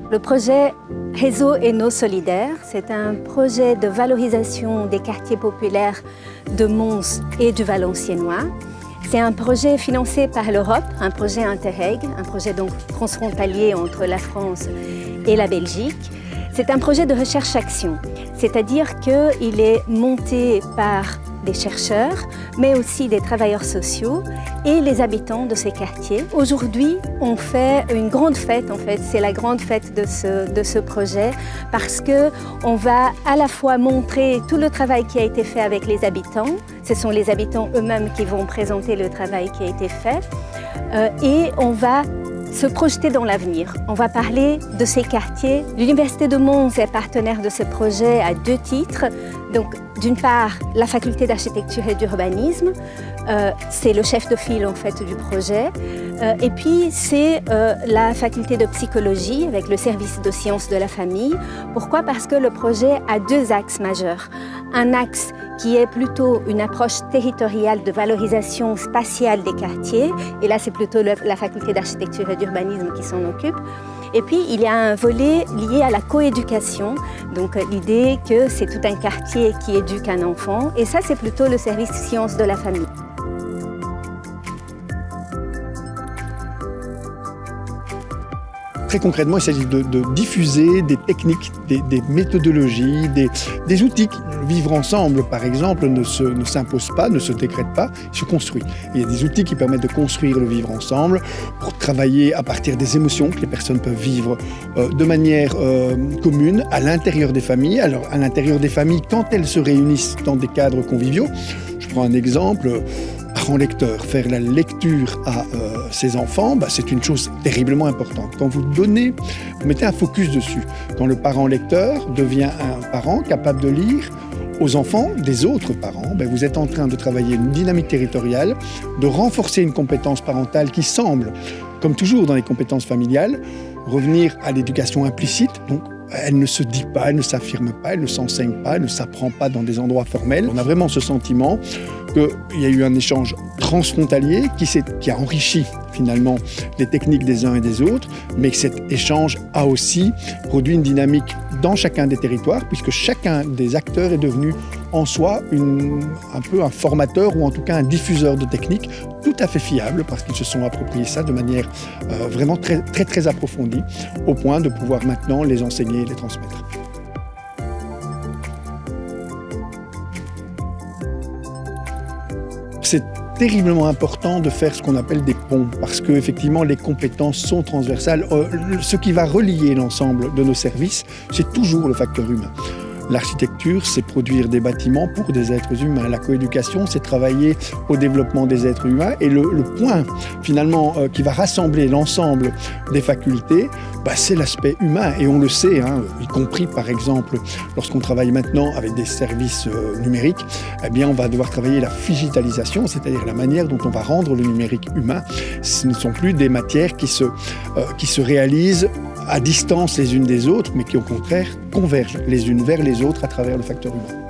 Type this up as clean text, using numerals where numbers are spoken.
Le projet Réseau Hainaut Solidaire, c'est un projet de valorisation des quartiers populaires de Mons et du Valenciennois. C'est un projet financé par l'Europe, un projet Interreg, un projet donc transfrontalier entre la France et la Belgique. C'est un projet de recherche-action, c'est-à-dire qu'il est monté par des chercheurs, mais aussi des travailleurs sociaux et les habitants de ces quartiers. Aujourd'hui, on fait une grande fête, en fait, c'est la grande fête de ce projet, parce qu'on va à la fois montrer tout le travail qui a été fait avec les habitants, ce sont les habitants eux-mêmes qui vont présenter le travail qui a été fait, et on va se projeter dans l'avenir. On va parler de ces quartiers. L'Université de Mons est partenaire de ce projet à 2 titres. Donc, d'une part, la faculté d'architecture et d'urbanisme, c'est le chef de file en fait du projet. Et puis, c'est la faculté de psychologie avec le service de sciences de la famille. Pourquoi? Parce que le projet a 2 axes majeurs. Un axe qui est plutôt une approche territoriale de valorisation spatiale des quartiers. Et là, c'est plutôt la faculté d'architecture et d'urbanisme qui s'en occupe. Et puis, il y a un volet lié à la coéducation. Donc, l'idée que c'est tout un quartier qui éduque un enfant. Et ça, c'est plutôt le service sciences de la famille. Très concrètement, il s'agit de diffuser des techniques, des méthodologies, des outils. Vivre ensemble, par exemple, ne s'impose pas, ne se décrète pas, il se construit. Il y a des outils qui permettent de construire le vivre ensemble, pour travailler à partir des émotions que les personnes peuvent vivre de manière commune à l'intérieur des familles. Alors, à l'intérieur des familles, quand elles se réunissent dans des cadres conviviaux, je prends un exemple. Parent lecteur, faire la lecture à ses enfants, c'est une chose terriblement importante. Quand vous mettez un focus dessus. Quand le parent lecteur devient un parent capable de lire aux enfants des autres parents, vous êtes en train de travailler une dynamique territoriale, de renforcer une compétence parentale qui semble, comme toujours dans les compétences familiales, revenir à l'éducation implicite. Donc, elle ne se dit pas, elle ne s'affirme pas, elle ne s'enseigne pas, elle ne s'apprend pas dans des endroits formels. On a vraiment ce sentiment qu'il y a eu un échange transfrontalier qui a enrichi finalement les techniques des uns et des autres, mais que cet échange a aussi produit une dynamique dans chacun des territoires, puisque chacun des acteurs est devenu en soi un peu un formateur ou en tout cas un diffuseur de techniques tout à fait fiable, parce qu'ils se sont appropriés ça de manière vraiment très, très, très approfondie, au point de pouvoir maintenant les enseigner et les transmettre. C'est terriblement important de faire ce qu'on appelle des ponts, parce que effectivement les compétences sont transversales. Ce qui va relier l'ensemble de nos services, c'est toujours le facteur humain. L'architecture, c'est produire des bâtiments pour des êtres humains. La coéducation, c'est travailler au développement des êtres humains. Et le point, finalement, qui va rassembler l'ensemble des facultés, c'est l'aspect humain. Et on le sait, y compris, par exemple, lorsqu'on travaille maintenant avec des services numériques, on va devoir travailler la digitalisation, c'est-à-dire la manière dont on va rendre le numérique humain. Ce ne sont plus des matières qui se réalisent à distance les unes des autres, mais qui au contraire convergent les unes vers les autres à travers le facteur humain.